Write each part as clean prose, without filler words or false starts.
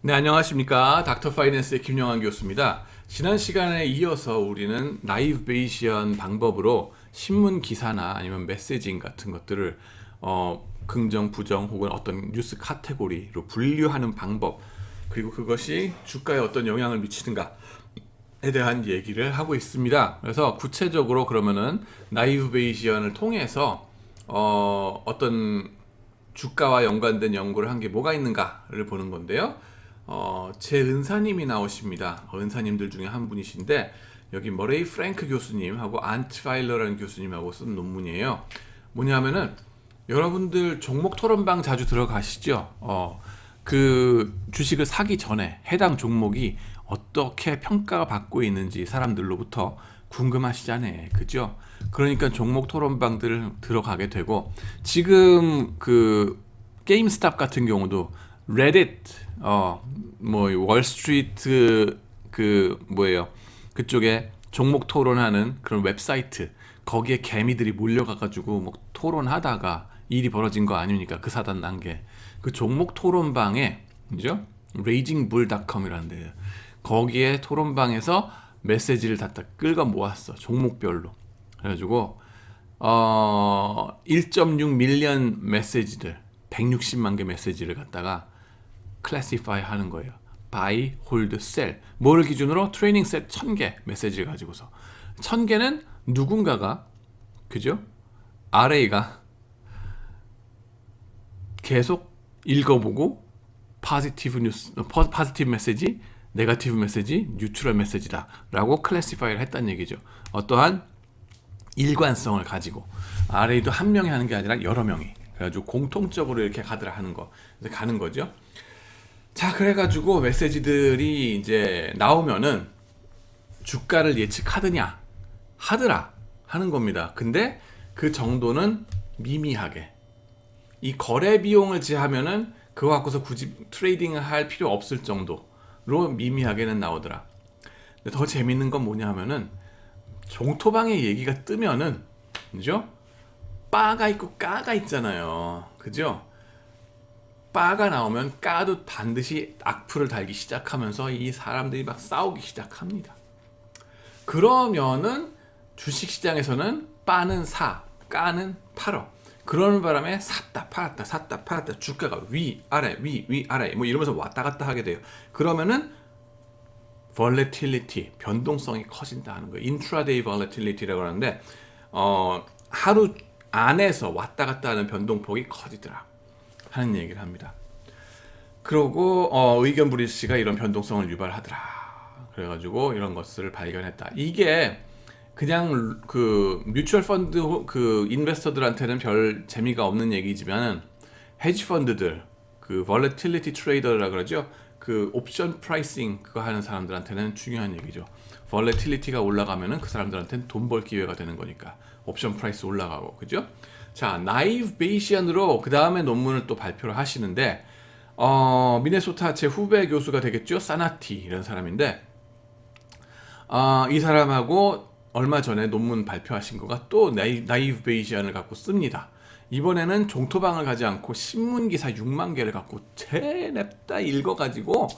네, 안녕하십니까. 닥터 파이낸스의 김영환 교수입니다. 지난 시간에 이어서 우리는 나이브 베이시언 방법으로 신문 기사나 아니면 메시징 같은 것들을 긍정, 부정 혹은 어떤 뉴스 카테고리로 분류하는 방법, 그리고 그것이 주가에 어떤 영향을 미치는가에 대한 얘기를 하고 있습니다. 그래서 구체적으로 그러면은 나이브 베이시언을 통해서 어떤 주가와 연관된 연구를 한 게 뭐가 있는가를 보는 건데요. 제 은사님이 나오십니다. 은사님들 중에 한 분이신데, 여기 머레이 프랭크 교수님하고 안트파일러라는 교수님하고 쓴 논문이에요. 뭐냐면은 여러분들 종목 토론방 자주 들어가시죠? 그 주식을 사기 전에 해당 종목이 어떻게 평가가 받고 있는지 사람들로부터 궁금하시잖아요. 그죠? 그러니까 종목 토론방들을 들어가게 되고, 지금 그 게임스탑 같은 경우도 레딧, 뭐 월스트리트 그쪽에 종목 토론하는 그런 웹사이트, 거기에 개미들이 몰려가가지고 뭐 토론하다가 일이 벌어진 거 아니니까 그 사단 난 게 그 종목 토론방에, 그죠? ragingbull.com이라는 데예요. 거기에 토론방에서 메시지를 다 끌고 모았어, 종목별로. 그래가지고 1.6 밀리언 메시지들, 160만 개 메시지를 갖다가 클래시파이 하는 거예요. buy, hold, sell. 뭐를 기준으로? 트레이닝 셋 1000개 메시지를 가지고서 1000개는 누군가가, 그죠? RA가 계속 읽어보고 포지티브 뉴스, 포지티브 메시지, 네거티브 메시지, 뉴트럴 메시지다 라고 클래시파이를 했다는 얘기죠. 어떠한 일관성을 가지고, RA도 한 명이 하는 게 아니라 여러 명이, 그래가지고 공통적으로 이렇게 가는 거죠. 자, 그래가지고 메시지들이 이제 나오면은 주가를 예측하느냐 하더라 하는 겁니다. 근데 그 정도는 미미하게, 이 거래 비용을 제하면은 그거 갖고서 굳이 트레이딩을 할 필요 없을 정도로 미미하게는 나오더라. 근데 더 재밌는 건 뭐냐 하면은, 종토방의 얘기가 뜨면은, 그죠? 빠가 있고 까가 있잖아요. 그죠? 빠가 나오면 까도 반드시 악플을 달기 시작하면서 이 사람들이 막 싸우기 시작합니다. 그러면은 주식시장에서는 빠는 사, 까는 팔어. 그러는 바람에 샀다 팔았다 샀다 팔았다, 주가가 위 아래 위 아래 뭐 이러면서 왔다 갔다 하게 돼요. 그러면은 volatility, 변동성이 커진다 하는 거예요. intraday volatility라고 하는데, 하루 안에서 왔다 갔다 하는 변동폭이 커지더라 하는 얘기를 합니다. 그러고 의견 브리스가 이런 변동성을 유발하더라. 그래가지고 이런 것을 발견했다. 이게 그냥 그 뮤추얼 펀드 그 인베스터들한테는 별 재미가 없는 얘기지만, 헤지 펀드들, 그 volatility trader라 그러죠. 그 옵션 프라이싱 그거 하는 사람들한테는 중요한 얘기죠. volatility가 올라가면은 그 사람들한테는 돈 벌 기회가 되는 거니까 옵션 프라이스 올라가고, 그죠? 자, 나이브 베이시안으로 그 다음에 논문을 또 발표를 하시는데, 미네소타 제 후배 교수가 되겠죠. 사나티 이런 사람인데, 이 사람하고 얼마 전에 논문 발표하신 거가 또 나이브 베이시안을 갖고 씁니다. 이번에는 종토방을 가지 않고 신문 기사 6만 개를 갖고 냅다 읽어가지고,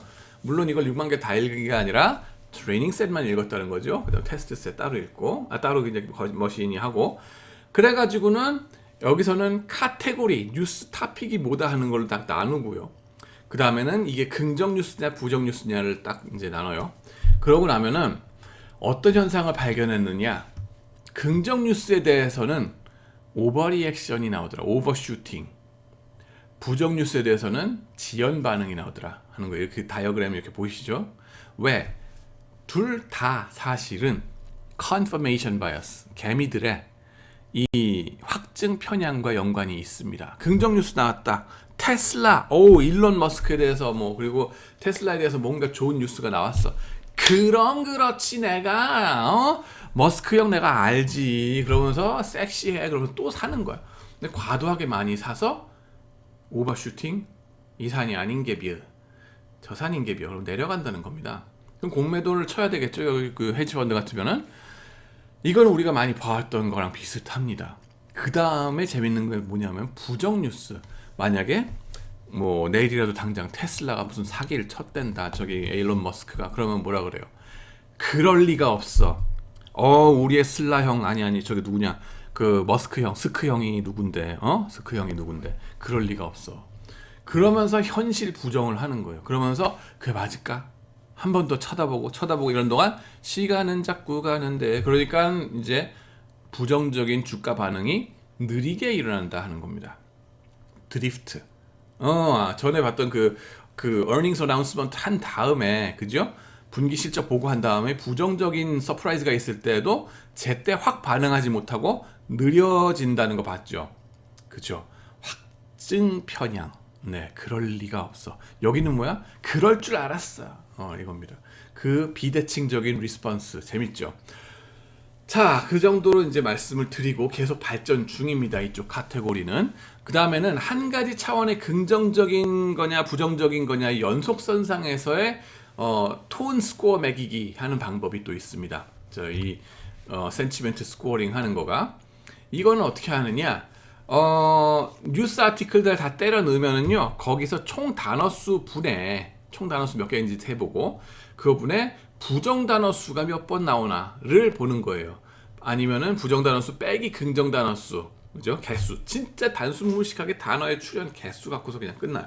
물론 이걸 6만 개 다 읽은 게 아니라 트레이닝 셋만 읽었다는 거죠. 그다음 테스트 셋 따로 읽고, 따로 그냥 머신이 하고, 그래가지고는 여기서는 카테고리, 뉴스 토픽이 뭐다 하는 걸로 딱 나누고요. 그 다음에는 이게 긍정 뉴스냐 부정 뉴스냐를 딱 이제 나눠요. 그러고 나면은 어떤 현상을 발견했느냐, 긍정 뉴스에 대해서는 오버리액션이 나오더라, 오버슈팅. 부정 뉴스에 대해서는 지연 반응이 나오더라 하는 거예요. 이렇게 다이어그램 이렇게 보이시죠? 왜? 둘 다 사실은 confirmation bias, 개미들의 이 확증 편향과 연관이 있습니다. 긍정 뉴스 나왔다. 테슬라, 일론 머스크에 대해서 그리고 테슬라에 대해서 뭔가 좋은 뉴스가 나왔어. 그렇지 내가 머스크 형 내가 알지. 그러면서 섹시해. 그러면서 또 사는 거야. 근데 과도하게 많이 사서 오버슈팅, 이 산이 아닌 게 비어, 저 산인 게 비어. 그럼 내려간다는 겁니다. 그럼 공매도를 쳐야 되겠죠. 여기 그 헤지펀드 같으면은. 이건 우리가 많이 봐왔던 거랑 비슷합니다. 그 다음에 재밌는 게 뭐냐면 부정 뉴스. 만약에 뭐 내일이라도 당장 테슬라가 무슨 사기를 쳤댄다. 저기 에일론 머스크가. 그러면 뭐라 그래요? 그럴 리가 없어. 우리의 슬라 형 아니 저기 누구냐? 그 머스크 형, 스크 형이 누군데? 스크 형이 누군데? 그럴 리가 없어. 그러면서 현실 부정을 하는 거예요. 그러면서 그게 맞을까? 한 번 더 쳐다보고 이런 동안 시간은 자꾸 가는데, 그러니까 이제 부정적인 주가 반응이 느리게 일어난다 하는 겁니다. 드리프트. 전에 봤던 그 earnings announcement 한 다음에, 그죠? 분기 실적 보고한 다음에 부정적인 서프라이즈가 있을 때도 제때 확 반응하지 못하고 느려진다는 거 봤죠. 그죠? 확증 편향. 네, 그럴 리가 없어. 여기는 뭐야? 그럴 줄 알았어. 이겁니다. 그 비대칭적인 리스폰스. 재밌죠? 자, 그 정도로 이제 말씀을 드리고 계속 발전 중입니다. 이쪽 카테고리는. 그 다음에는 한 가지 차원의 긍정적인 거냐 부정적인 거냐 연속선상에서의 톤 스코어 매기기 하는 방법이 또 있습니다. 이 센티멘트 스코어링 하는 거가, 이거는 어떻게 하느냐, 뉴스 아티클들 다 때려 넣으면은요, 거기서 총 단어수 분에, 총 단어수 몇 개인지 해보고 그 분에 부정 단어수가 몇 번 나오나를 보는 거예요. 아니면은 부정 단어수 빼기 긍정 단어수, 그죠? 개수. 진짜 단순무식하게 단어의 출현 개수 갖고서 그냥 끝나요.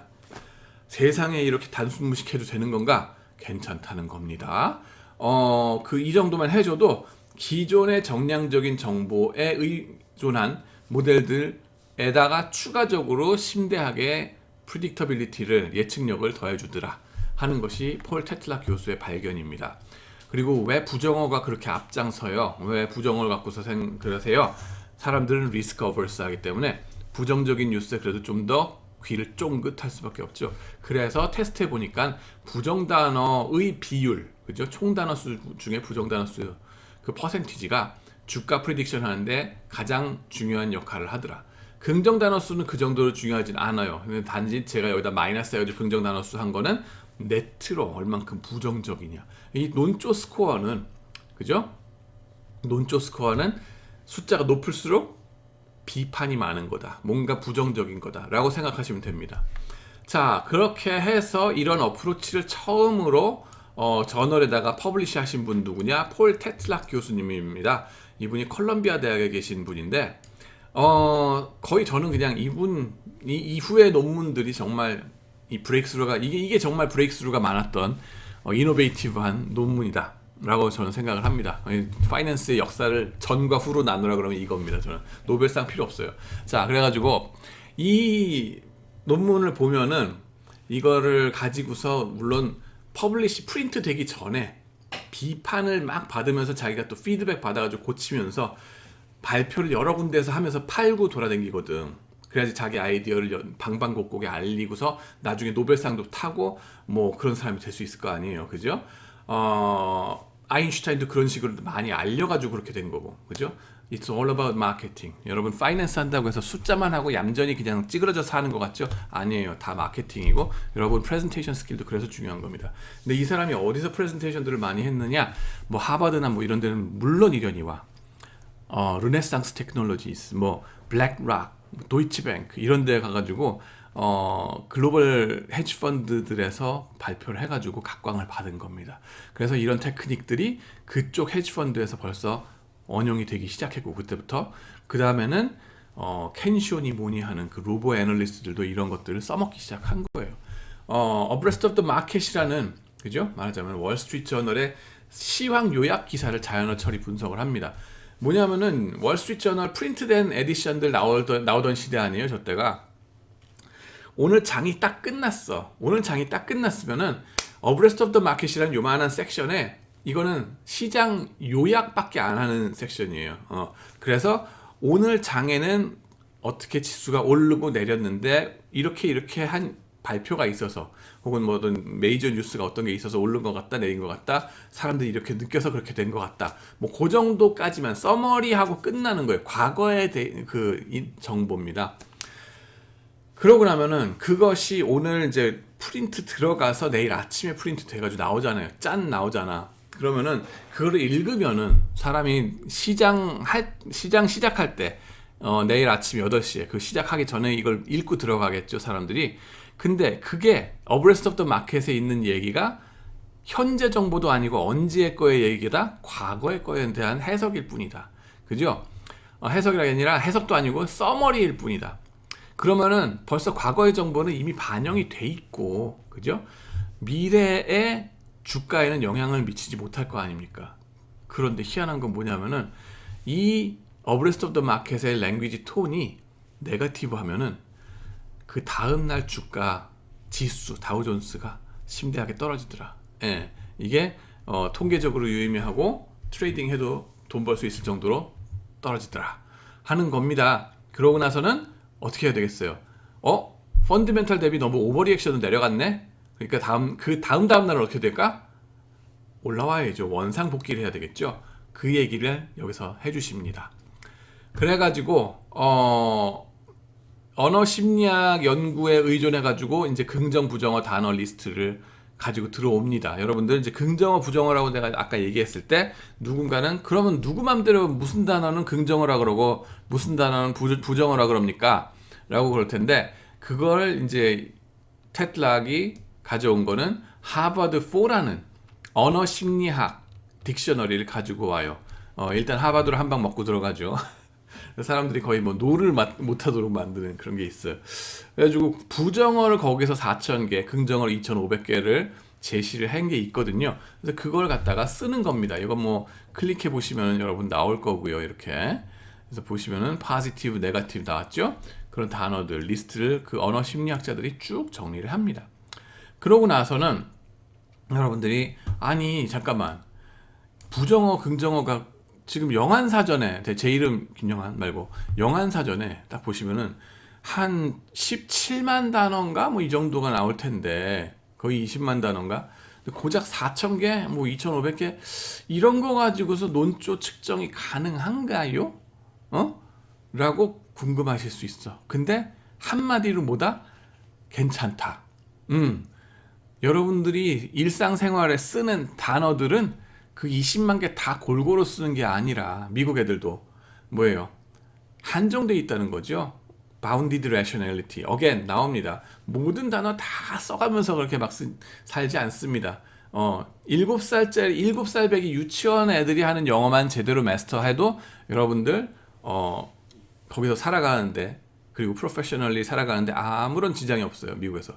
세상에 이렇게 단순무식해도 되는 건가? 괜찮다는 겁니다. 이 정도만 해줘도 기존의 정량적인 정보에 의존한 모델들에다가 추가적으로 심대하게 프리딕터빌리티를, 예측력을 더해주더라 하는 것이 폴 테틀락 교수의 발견입니다. 그리고 왜 부정어가 그렇게 앞장서요? 왜 부정어를 갖고서 그러세요? 사람들은 리스크 어버스 하기 때문에 부정적인 뉴스에 그래도 좀 더 귀를 쫑긋할 수밖에 없죠. 그래서 테스트해 보니까 부정 단어의 비율, 그죠? 총 단어 수 중에 부정 단어 수 그 퍼센티지가 주가 프리딕션 하는데 가장 중요한 역할을 하더라. 긍정 단어 수는 그 정도로 중요하진 않아요. 근데 단지 제가 여기다 마이너스 해가지고 긍정 단어 수 한 거는 네트로 얼만큼 부정적이냐. 이 논조 스코어는, 그죠? 논조 스코어는 숫자가 높을수록 비판이 많은 거다. 뭔가 부정적인 거다. 라고 생각하시면 됩니다. 자, 그렇게 해서 이런 어프로치를 처음으로 저널에다가 퍼블리시 하신 분 누구냐? 폴 테틀락 교수님입니다. 이분이 컬럼비아 대학에 계신 분인데, 거의 저는 그냥 이분 이후의 논문들이 정말 이 브레이크스루가, 이게 정말 브레이크스루가 많았던 이노베이티브한 논문이다 라고 저는 생각을 합니다. 파이낸스의 역사를 전과 후로 나누라 그러면 이겁니다. 저는 노벨상 필요 없어요. 자, 그래가지고 이 논문을 보면은 이거를 가지고서 물론 퍼블리시 프린트 되기 전에 비판을 막 받으면서 자기가 또 피드백 받아가지고 고치면서 발표를 여러 군데에서 하면서 팔고 돌아다니거든. 그래야지 자기 아이디어를 방방곡곡에 알리고서 나중에 노벨상도 타고 뭐 그런 사람이 될 수 있을 거 아니에요. 그죠? 아인슈타인도 그런 식으로 많이 알려가지고 그렇게 된 거고. 그죠? It's all about marketing. 여러분 파이낸스 한다고 해서 숫자만 하고 얌전히 그냥 찌그러져서 하는 것 같죠? 아니에요. 다 마케팅이고, 여러분 프레젠테이션 스킬도 그래서 중요한 겁니다. 근데 이 사람이 어디서 프레젠테이션들을 많이 했느냐? 뭐 하버드나 뭐 이런 데는 물론 이러니와 르네상스 테크놀로지스, 뭐 블랙락, 도이치뱅크 이런 데 가가지고 글로벌 헤지 펀드들에서 발표를 해가지고 각광을 받은 겁니다. 그래서 이런 테크닉들이 그쪽 헤지 펀드에서 벌써 원용이 되기 시작했고, 그때부터 그 다음에는 켄시온이 뭐니 하는 그 로보 애널리스트들도 이런 것들을 써먹기 시작한 거예요. Abreast of the Market이라는, 그죠? 말하자면 월스트리트 저널의 시황 요약 기사를 자연어 처리 분석을 합니다. 뭐냐면은 월스트리트 저널 프린트된 에디션들 나오던 시대 아니에요, 저 때가. 오늘 장이 딱 끝났어. 오늘 장이 딱 끝났으면은 Abreast of the Market이라는 요만한 섹션에, 이거는 시장 요약밖에 안 하는 섹션이에요. 그래서 오늘 장에는 어떻게 지수가 오르고 내렸는데 이렇게 한 발표가 있어서, 혹은 뭐든 메이저 뉴스가 어떤 게 있어서 오른 것 같다, 내린 것 같다, 사람들이 이렇게 느껴서 그렇게 된 것 같다, 뭐 그 정도까지만 서머리하고 끝나는 거예요. 과거에 이 정보입니다. 그러고 나면은 그것이 오늘 이제 프린트 들어가서 내일 아침에 프린트 돼가지고 나오잖아요. 짠 나오잖아. 그러면은 그거를 읽으면은 사람이 시장 시작할 때 내일 아침 8시에 그 시작하기 전에 이걸 읽고 들어가겠죠, 사람들이. 근데 그게 어브레스트 오브 더 마켓에 있는 얘기가 현재 정보도 아니고 언제의 거의 얘기다, 과거의 거에 대한 해석일 뿐이다. 그죠? 해석이 아니라 해석도 아니고 서머리일 뿐이다. 그러면은 벌써 과거의 정보는 이미 반영이 돼 있고, 그죠? 미래의 주가에는 영향을 미치지 못할 거 아닙니까? 그런데 희한한 건 뭐냐면은 이 어브레스트 오브 더 마켓의 랭귀지 톤이 네거티브 하면은 그 다음날 주가 지수 다우존스가 심대하게 떨어지더라. 예, 이게 통계적으로 유의미하고 트레이딩 해도 돈 벌 수 있을 정도로 떨어지더라 하는 겁니다. 그러고 나서는 어떻게 해야 되겠어요? 펀드멘탈 대비 너무 오버리액션은 내려갔네? 그러니까 다음 날은 어떻게 될까? 올라와야죠. 원상 복귀를 해야 되겠죠. 그 얘기를 여기서 해주십니다. 그래가지고 언어 심리학 연구에 의존해가지고 이제 긍정 부정어 단어 리스트를 가지고 들어옵니다. 여러분들 이제 긍정어 부정어라고 내가 아까 얘기했을 때 누군가는 그러면 누구 맘대로 무슨 단어는 긍정어라 그러고 무슨 단어는 부정어라 그럽니까? 라고 그럴 텐데 그걸 이제 테틀락이 가져온 거는 하버드 4라는 언어 심리학 딕셔너리를 가지고 와요. 일단 하버드로 한 방 먹고 들어가죠. 사람들이 거의 뭐 노를 못하도록 만드는 그런 게 있어요. 그래가지고 부정어를 거기서 4,000개, 긍정어를 2,500개를 제시를 한 게 있거든요. 그래서 그걸 갖다가 쓰는 겁니다. 이거 뭐 클릭해 보시면 여러분 나올 거고요. 이렇게. 그래서 보시면은 포지티브, 네거티브 나왔죠? 그런 단어들, 리스트를 그 언어 심리학자들이 쭉 정리를 합니다. 그러고 나서는 여러분들이 아니 잠깐만 부정어, 긍정어가 지금 영한사전에 제 이름 김영한 말고 영한사전에 딱 보시면은 한 17만 단어인가 뭐 이 정도가 나올 텐데 거의 20만 단어인가 고작 4,000개 뭐 2,500개 이런 거 가지고서 논조 측정이 가능한가요? 라고 궁금하실 수 있어. 근데 한마디로 뭐다? 괜찮다. 여러분들이 일상생활에 쓰는 단어들은 그 20만 개 다 골고루 쓰는 게 아니라 미국 애들도 뭐예요? 한정돼 있다는 거죠. Bounded rationality. again 나옵니다. 모든 단어 다 써가면서 그렇게 막 살지 않습니다. 7살 배기 유치원 애들이 하는 영어만 제대로 마스터해도 여러분들 거기서 살아가는데 그리고 프로페셔널리 살아가는데 아무런 지장이 없어요. 미국에서.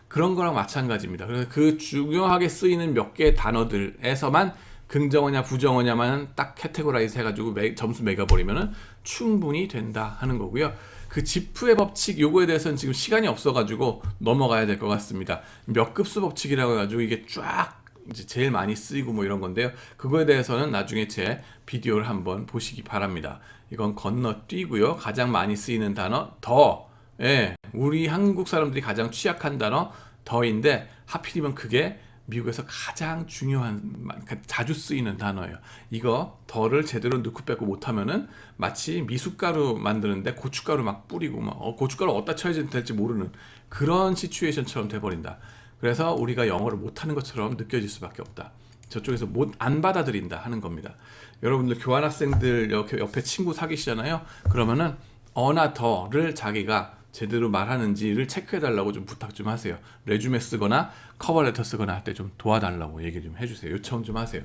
그런 거랑 마찬가지입니다. 그래서 그 중요하게 쓰이는 몇 개의 단어들에서만 긍정어냐 부정어냐만 딱 캐테고라이즈 해가지고 점수 매겨버리면 충분히 된다 하는 거고요. 그 지프의 법칙 요거에 대해서는 지금 시간이 없어가지고 넘어가야 될 것 같습니다. 몇 급수 법칙이라고 해가지고 이게 쫙 이제 제일 많이 쓰이고 뭐 이런 건데요. 그거에 대해서는 나중에 제 비디오를 한번 보시기 바랍니다. 이건 건너뛰고요. 가장 많이 쓰이는 단어 더. 예, 우리 한국 사람들이 가장 취약한 단어 더인데 하필이면 그게 미국에서 가장 중요한 자주 쓰이는 단어예요. 이거 더를 제대로 넣고 빼고 못하면은 마치 미숫가루 만드는데 고춧가루 막 뿌리고 막 고춧가루 어디다 쳐야 될지 모르는 그런 시츄에이션처럼 돼버린다. 그래서 우리가 영어를 못하는 것처럼 느껴질 수밖에 없다. 저쪽에서 안 받아들인다 하는 겁니다. 여러분들 교환학생들 옆에 친구 사귀시잖아요. 그러면은 어나 더를 자기가 제대로 말하는지를 체크해달라고 좀 부탁 좀 하세요. 레주메 쓰거나 커버레터 쓰거나 할 때 좀 도와달라고 얘기 좀 해주세요. 요청 좀 하세요.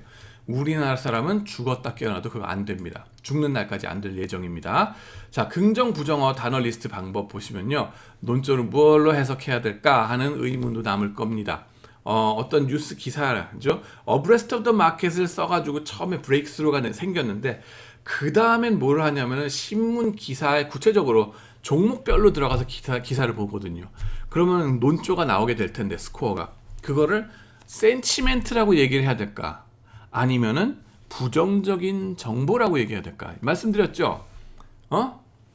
우리나라 사람은 죽었다 깨어나도 그거 안 됩니다. 죽는 날까지 안 될 예정입니다. 자, 긍정 부정어 단어 리스트 방법 보시면요. 논조를 무엇로 해석해야 될까 하는 의문도 남을 겁니다. 어떤 뉴스 기사죠. 어브레스트 오브 더 마켓을 써가지고 처음에 브레이크스루가 생겼는데 그 다음엔 뭘 하냐면은 신문 기사에 구체적으로 종목별로 들어가서 기사를 보거든요. 그러면 논조가 나오게 될 텐데 스코어가 그거를 센치멘트라고 얘기를 해야 될까? 아니면은 부정적인 정보라고 얘기해야 될까? 말씀드렸죠.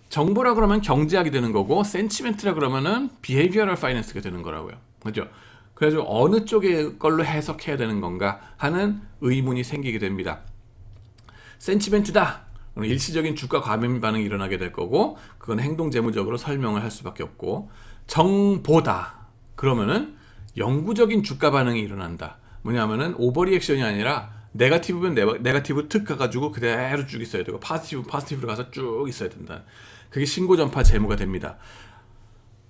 정보라 그러면 경제학이 되는 거고 센치멘트라 그러면은 비헤이비어럴 파이낸스가 되는 거라고요. 그렇죠? 그래서 어느 쪽의 걸로 해석해야 되는 건가 하는 의문이 생기게 됩니다. 센치멘트다. 일시적인 주가 과민 반응이 일어나게 될 거고 그건 행동 재무적으로 설명을 할 수밖에 없고 정보다. 그러면은 영구적인 주가 반응이 일어난다. 뭐냐면은 오버리액션이 아니라 네거티브면 네거티브 특 가가지고 그대로 쭉 있어야 되고 포지티브로 가서 쭉 있어야 된다. 그게 신고 전파 재무가 됩니다.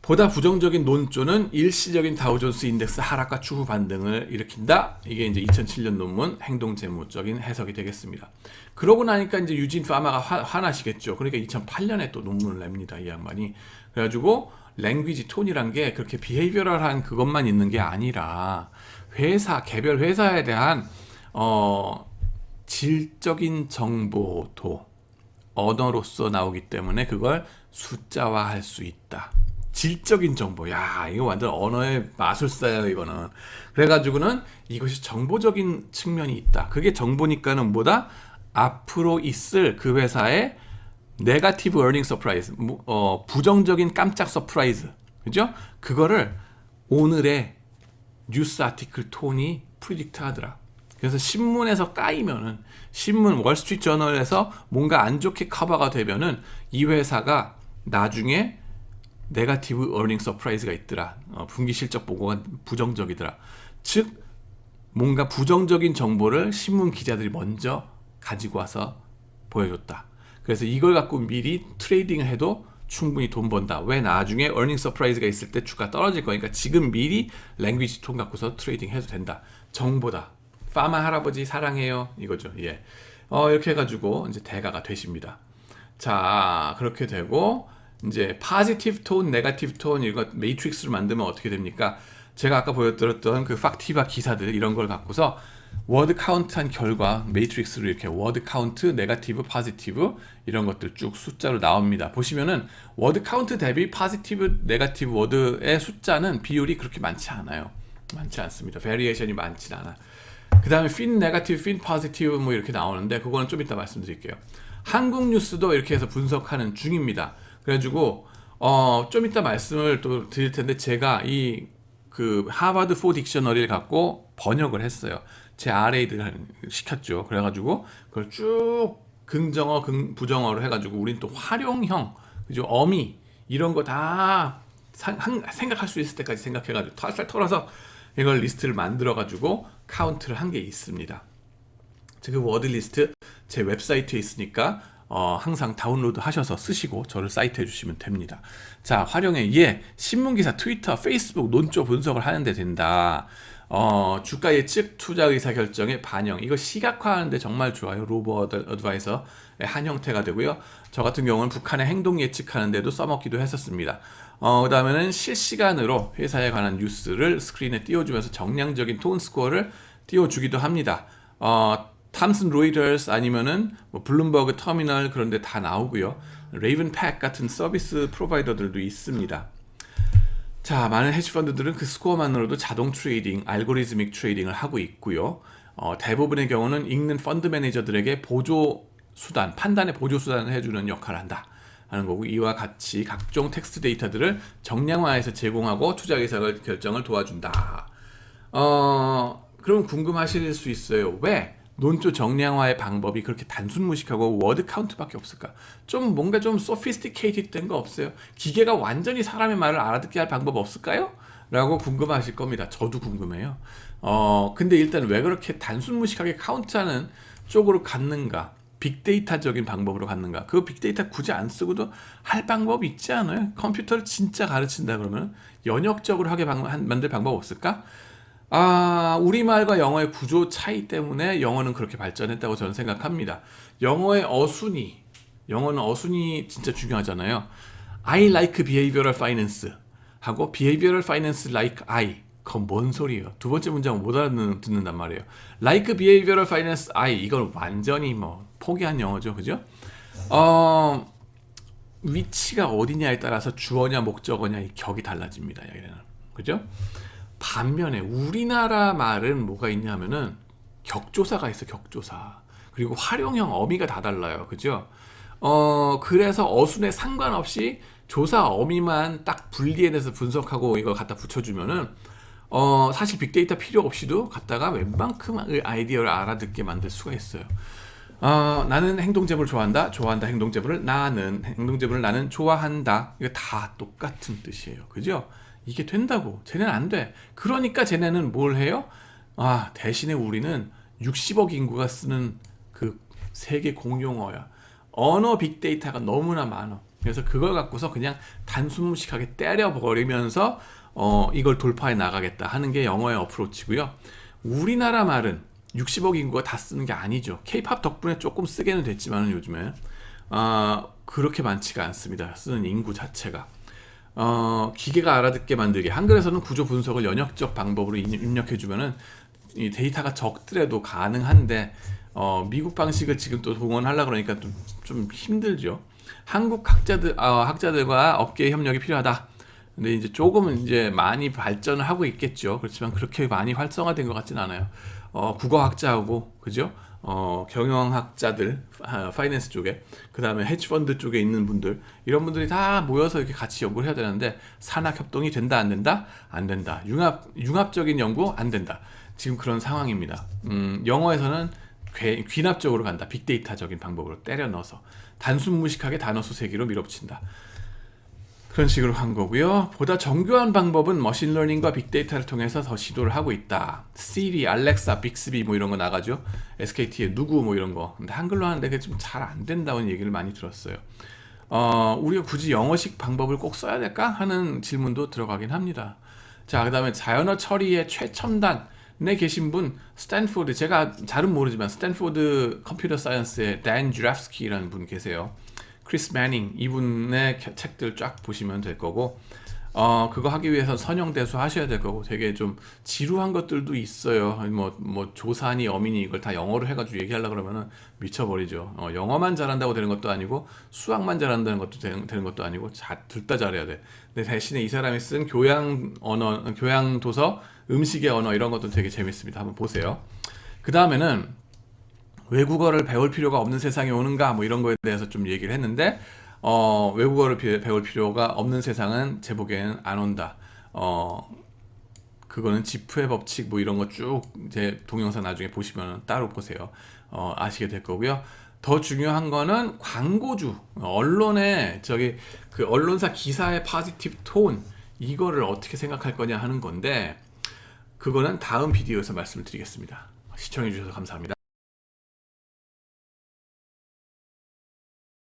보다 부정적인 논조는 일시적인 다우존스 인덱스 하락과 추후 반등을 일으킨다. 이게 이제 2007년 논문 행동재무적인 해석이 되겠습니다. 그러고 나니까 이제 유진 파마가 화나시겠죠. 그러니까 2008년에 또 논문을 냅니다. 이 양반이. 그래가지고 랭귀지 톤이란 게 그렇게 비헤이비어럴한 그것만 있는 게 아니라 회사, 개별 회사에 대한 질적인 정보도 언어로서 나오기 때문에 그걸 숫자화할 수 있다. 질적인 정보. 야, 이거 완전 언어의 마술사예요, 이거는. 그래가지고는 이것이 정보적인 측면이 있다. 그게 정보니까는 뭐다? 앞으로 있을 그 회사의 네거티브 어닝 서프라이즈, 부정적인 깜짝 서프라이즈. 그죠? 그거를 오늘의 뉴스 아티클 톤이 프리딕트 하더라. 그래서 신문에서 까이면은, 신문 월스트리트 저널에서 뭔가 안 좋게 커버가 되면은 이 회사가 나중에 네거티브 어닝 서프라이즈가 있더라. 분기 실적 보고가 부정적이더라. 즉 뭔가 부정적인 정보를 신문 기자들이 먼저 가지고 와서 보여줬다. 그래서 이걸 갖고 미리 트레이딩을 해도 충분히 돈 번다. 왜 나중에 어닝 서프라이즈가 있을 때 주가 떨어질 거니까 지금 미리 랭귀지 톤 갖고서 트레이딩 해도 된다. 정보다. 파마 할아버지 사랑해요. 이거죠. 예. 이렇게 해가지고 이제 대가가 되십니다. 자, 그렇게 되고 이제 포지티브 톤, 네거티브 톤 이거 매트릭스를 만들면 어떻게 됩니까? 제가 아까 보여드렸던 그 팍티바 기사들 이런 걸 갖고서 워드 카운트한 결과 매트릭스로 이렇게 워드 카운트, 네거티브, 포지티브 이런 것들 쭉 숫자로 나옵니다. 보시면은 워드 카운트 대비 포지티브, 네거티브 워드의 숫자는 비율이 그렇게 많지 않아요. 많지 않습니다. 베리에이션이 많지 않아. 그 다음에 핀 네거티브, 핀 포지티브 뭐 이렇게 나오는데 그거는 좀 이따 말씀드릴게요. 한국 뉴스도 이렇게 해서 분석하는 중입니다. 그래가지고 좀 이따 말씀을 또 드릴 텐데 제가 이 그 하버드 4 딕셔너리를 갖고 번역을 했어요. 제 RA를 시켰죠. 그래가지고 그걸 쭉 긍정어, 부정어로 해가지고 우린 또 활용형, 그죠? 어미 이런 거 다 생각할 수 있을 때까지 생각해가지고 탈탈 털어서 이걸 리스트를 만들어가지고 카운트를 한 게 있습니다. 그 워드 리스트 제 웹사이트에 있으니까 항상 다운로드 하셔서 쓰시고 저를 사이트해 주시면 됩니다. 자, 활용해. 신문기사, 트위터, 페이스북 논조 분석을 하는데 된다. 주가 예측, 투자 의사 결정의 반영. 이거 시각화하는데 정말 좋아요. 로보 어드바이서의 한 형태가 되고요. 저 같은 경우는 북한의 행동 예측하는데도 써먹기도 했었습니다. 그 다음에는 실시간으로 회사에 관한 뉴스를 스크린에 띄워주면서 정량적인 톤 스코어를 띄워주기도 합니다. 탐슨 로이터스 아니면은 뭐 블룸버그 터미널 그런 데 다 나오고요. 레이븐팩 같은 서비스 프로바이더들도 있습니다. 자, 많은 헤지펀드들은 그 스코어만으로도 자동 트레이딩, 알고리즘믹 트레이딩을 하고 있고요. 대부분의 경우는 읽는 펀드 매니저들에게 보조 수단, 판단의 보조 수단을 해주는 역할을 한다 하는 거고, 이와 같이 각종 텍스트 데이터들을 정량화해서 제공하고 투자 의사 결정을 도와준다. 그럼 궁금하실 수 있어요. 왜 논조 정량화의 방법이 그렇게 단순무식하고 워드 카운트밖에 없을까? 좀 뭔가 좀 sophisticated 된 거 없어요? 기계가 완전히 사람의 말을 알아듣게 할 방법 없을까요? 라고 궁금하실 겁니다. 저도 궁금해요. 근데 일단 왜 그렇게 단순무식하게 카운트하는 쪽으로 갔는가? 빅데이터적인 방법으로 갔는가? 그 빅데이터 굳이 안 쓰고도 할 방법이 있지 않아요? 컴퓨터를 진짜 가르친다 그러면 연역적으로 하게 만들 방법 없을까? 우리말과 영어의 구조 차이 때문에 영어는 그렇게 발전했다고 저는 생각합니다. 영어는 어순이 진짜 중요하잖아요. I like behavioral finance 하고 behavioral finance like I. 그건 뭔 소리예요? 두 번째 문장은 못 알아듣는단 말이에요. Like behavioral finance I. 이건 완전히 뭐 포기한 영어죠. 그죠? 위치가 어디냐에 따라서 주어냐 목적어냐 이 격이 달라집니다. 여기는. 그죠? 반면에 우리나라 말은 뭐가 있냐면은 격조사가 있어. 격조사. 그리고 활용형 어미가 다 달라요. 그죠? 그래서 어순에 상관없이 조사 어미만 딱 분리해내서 분석하고 이걸 갖다 붙여주면은 사실 빅데이터 필요 없이도 갖다가 웬만큼 아이디어를 알아듣게 만들 수가 있어요. 나는 행동재물을 좋아한다. 행동재물을 나는 좋아한다. 이거 다 똑같은 뜻이에요. 그죠? 이게 된다고. 쟤네는 안 돼. 그러니까 쟤네는 뭘 해요? 대신에 우리는 60억 인구가 쓰는 그 세계 공용어야. 언어 빅데이터가 너무나 많아. 그래서 그걸 갖고서 그냥 단순무식하게 때려버리면서 이걸 돌파해 나가겠다 하는 게 영어의 어프로치고요. 우리나라 말은 60억 인구가 다 쓰는 게 아니죠. K-팝 덕분에 조금 쓰게는 됐지만 요즘에 그렇게 많지가 않습니다. 쓰는 인구 자체가. 기계가 알아듣게 만들기. 한글에서는 구조 분석을 연역적 방법으로 입력해주면은 이 데이터가 적더라도 가능한데 미국 방식을 지금 또 동원하려고 그러니까 좀 힘들죠. 한국 학자들과 업계 협력이 필요하다. 근데 이제 조금은 이제 많이 발전을 하고 있겠죠. 그렇지만 그렇게 많이 활성화된 것 같지는 않아요. 국어학자하고 그죠? 경영학자들, 파이낸스 쪽에, 그 다음에 헤지펀드 쪽에 있는 분들, 이런 분들이 다 모여서 이렇게 같이 연구를 해야 되는데 산학 협동이 된다, 안 된다? 안 된다. 융합적인 연구 안 된다. 지금 그런 상황입니다. 영어에서는 귀납적으로 간다. 빅데이터적인 방법으로 때려 넣어서 단순 무식하게 단어 수세기로 밀어붙인다. 그런 식으로 한 거고요. 보다 정교한 방법은 머신러닝과 빅데이터를 통해서 더 시도를 하고 있다. 시리, 알렉사, 빅스비 뭐 이런 거 나가죠. SKT의 누구 뭐 이런 거. 근데 한글로 하는데 그게 좀 잘 안 된다는 얘기를 많이 들었어요. 우리가 굳이 영어식 방법을 꼭 써야 될까 하는 질문도 들어가긴 합니다. 자, 그다음에 자연어 처리의 최첨단에 계신 분, 스탠포드, 제가 잘은 모르지만 스탠포드 컴퓨터 사이언스의 댄 주라프스키라는 분 계세요. 크리스 매닝, 이분의 책들 쫙 보시면 될 거고, 그거 하기 위해서 선형대수 하셔야 될 거고, 되게 좀 지루한 것들도 있어요. 뭐 조사니 어미니 이걸 다 영어로 해가지고 얘기하려고 그러면은 미쳐버리죠. 영어만 잘한다고 되는 것도 아니고 수학만 잘한다는 것도 되는 것도 아니고 둘 다 잘해야 돼. 근데 대신에 이 사람이 쓴 교양 언어, 교양 도서, 음식의 언어 이런 것도 되게 재밌습니다. 한번 보세요. 그 다음에는 외국어를 배울 필요가 없는 세상이 오는가 뭐 이런 거에 대해서 좀 얘기를 했는데 외국어를 배울 필요가 없는 세상은 제 보기에는 안 온다. 그거는 지프의 법칙 뭐 이런 거 쭉 제 동영상 나중에 보시면 따로 보세요. 아시게 될 거고요. 더 중요한 거는 광고주, 언론의 그 언론사 기사의 포지티브 톤 이거를 어떻게 생각할 거냐 하는 건데 그거는 다음 비디오에서 말씀을 드리겠습니다. 시청해 주셔서 감사합니다.